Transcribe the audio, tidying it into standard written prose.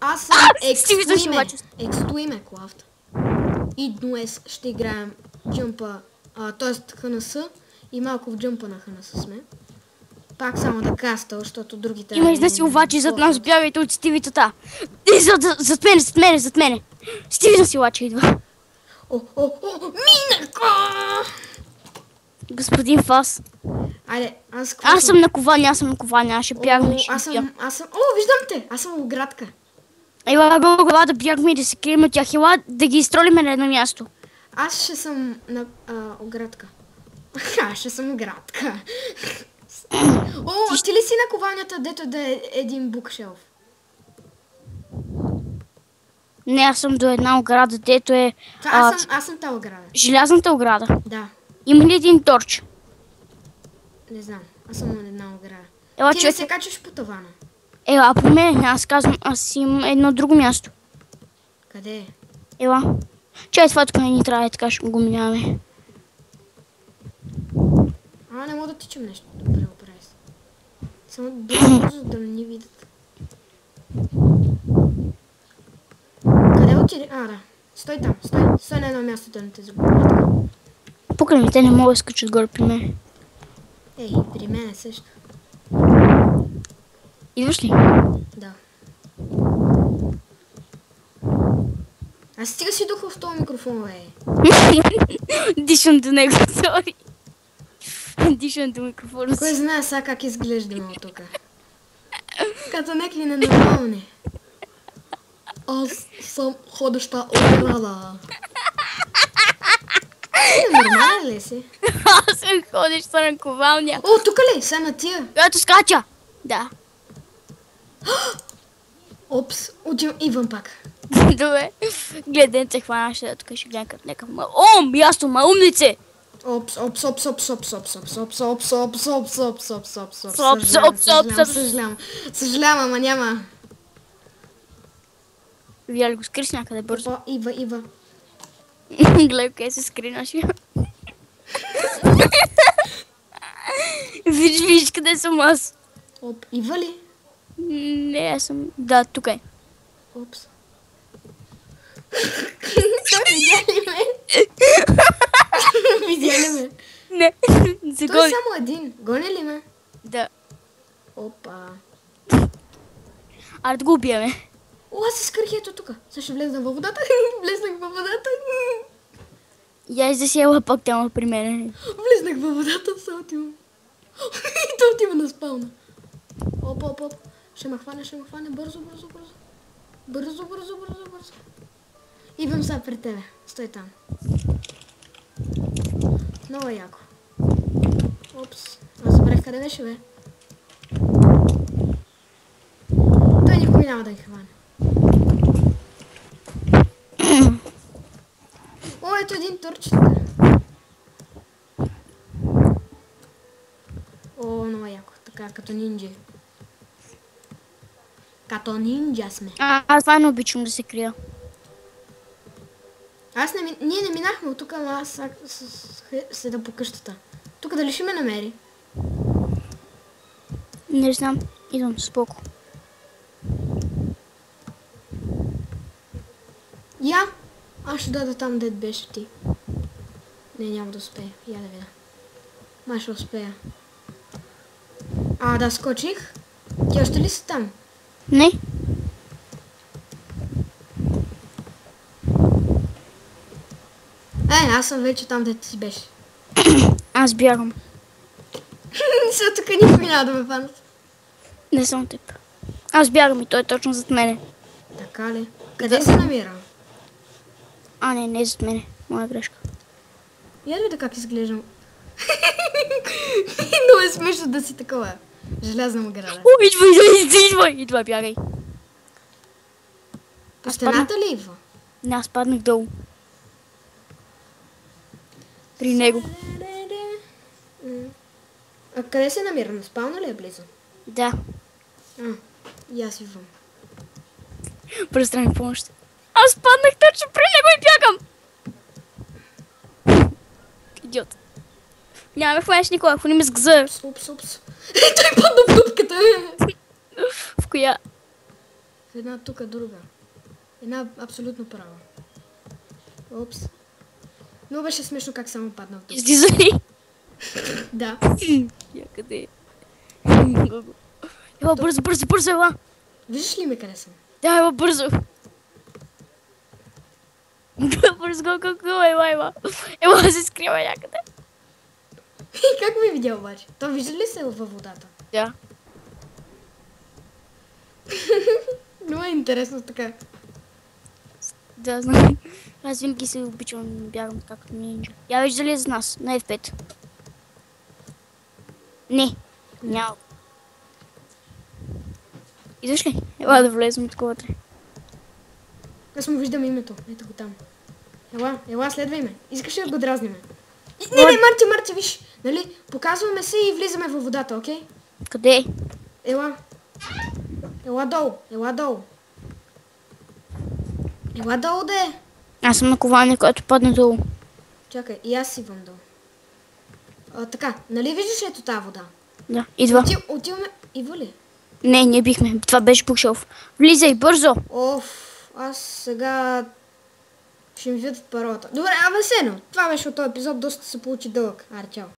Аз съм екстоиме Клафт. И днес ще играем джъмпа, т.е. ХНС и малко в джъмпа на ХНС сме. Пак само да кастъл, защото другите... Има изнеси обаче зад нас, бягайте от стивицата. Зад мене. Стиви си лача идва. Минако! Господин Фас. Айде, аз съм на коване, аз ще бягам. Виждам те, аз съм оградка. Ела да бягаме и да се крием от тях. Ела да ги изтролиме на едно място. Аз ще съм на оградка. Аз ще съм оградка. Ти ли си на кованята, дето да е един букшелф? Не, аз съм до една ограда, дето е... Аз съм та ограда. Желязната ограда? Да. Има ли един торч? Не знам, аз съм на една ограда. Ти не се качваш по тавана. Ела, по мен, аз казвам, аз имам едно друго място. Къде е? Ела. Чай, това тук не ни трябва, така ще го минаваме. Не мога да тичам нещо. Добре, оправи се. Само бързо да не ни видят. Къде отиде? Да. Стой там, стой на едно място да не те загубят. Покрай ми, те не могат да скачат горе при мен. Ей, при мен е също. Идваш ли? Да. Аз стига си духал в този микрофон, бе. Дишам до него, сори. Дишам до микрофона си. Кой знае сега как изглеждаме от тук? Като некли ненормални. Аз съм ходеща ограда. Нормален ли си? Аз съм ходеща наковалня. Тук ли? Са на тия. Която скача. Да. Опс, идвам пак. Добре. Гледай, те хванаше, тук ще гледам като някакъв място, умнице! Опс. Съжалявам, ама няма. Вие ли го скриш някъде бързо? Ива. Гледай, къде се скри нашия. Виж къде съм аз. Ива ли? Не, аз съм... Да, тук е. Опс. Видя ли ме? Видя ли ме? Не, се той е само един. Гони ли ме? Да. Опа. Аре да го убиеме. Аз се скрих ето тук. Сега ще влезна във водата. Влезнах във водата. Я издесела пак тема при мен. Влезнах във водата, сега отивам. И то отива на спална. Оп. Ще ме хване. Бързо. Бързо. Идвам сега пред тебе. Стой там. Много яко. Опс. Аз забрах къде беше, бе. Той никой няма да ги хване. Ето един турчета. Много яко. Така, като нинджи. Като нинджа сме. Аз това не обичам да се крия. Ние не минахме от тук, ама аз седа по къщата. Тук дали ще ме намери? Не знам. Идвам споко. Аз ще дойда там, дед беше ти. Не, няма да успея. Я да видя. Май ще успея. Да, скочих. Ти още ли си там? Не. Аз съм вече там, дето си беше. Аз бягам. Сега тук никой няма да ме фанат. Не съм теб. Аз бягам и той е точно зад мене. Така ли? Къде се намира? Не е зад мене. Моя грешка. Я да видя как изглеждам. Много е смешно да си такова. Желязна ограда. Идва, бягай. По стената ли идва? Не, аз паднах долу. При него. А къде се намира? На спална ли е близо? Да. И аз идвам. Престрани помощ. Аз паднах точно при него и бягам. Идиот. Няма ме хванеш никога, ако не ме сгъза. Упс. Той падна в дупката. В коя? Една тук, друга. Една абсолютно права. Опс. Много беше смешно как само паднал тук. Излизай. Да. Някъде. Ела, бързо, ела. Виждаш ли ме къде съм? Да, ела, бързо. Бързо, го, ела. Ела, се скрива някъде. Как ме видя обаче? То вижда ли се във водата? Да. Много е интересно така. Да, знам. Аз винаги се обичам да бягам както нинджа. Я вижда ли е за нас? На F5. Не. Няма. Идваш ли? Ела да влезем от колата. Аз му виждам името. Ето го там. Ела, следвай ме. Искаш ли да го дразниме? Не, Марти, виж. Нали? Показваме се и влизаме във водата, окей? Къде? Ела. Ела долу. Ела долу да е. Аз съм на коване, който падне долу. Чакай, и аз идвам долу. Така, нали виждаш ето тази вода? Да, идва. Отиваме. Идва ли? Не бихме. Това беше букшелф. Влизай, бързо! Аз сега ще ми видят паролата. Добре, сено. Това беше от този епизод. Доста се получи дълъг. Аре, чао.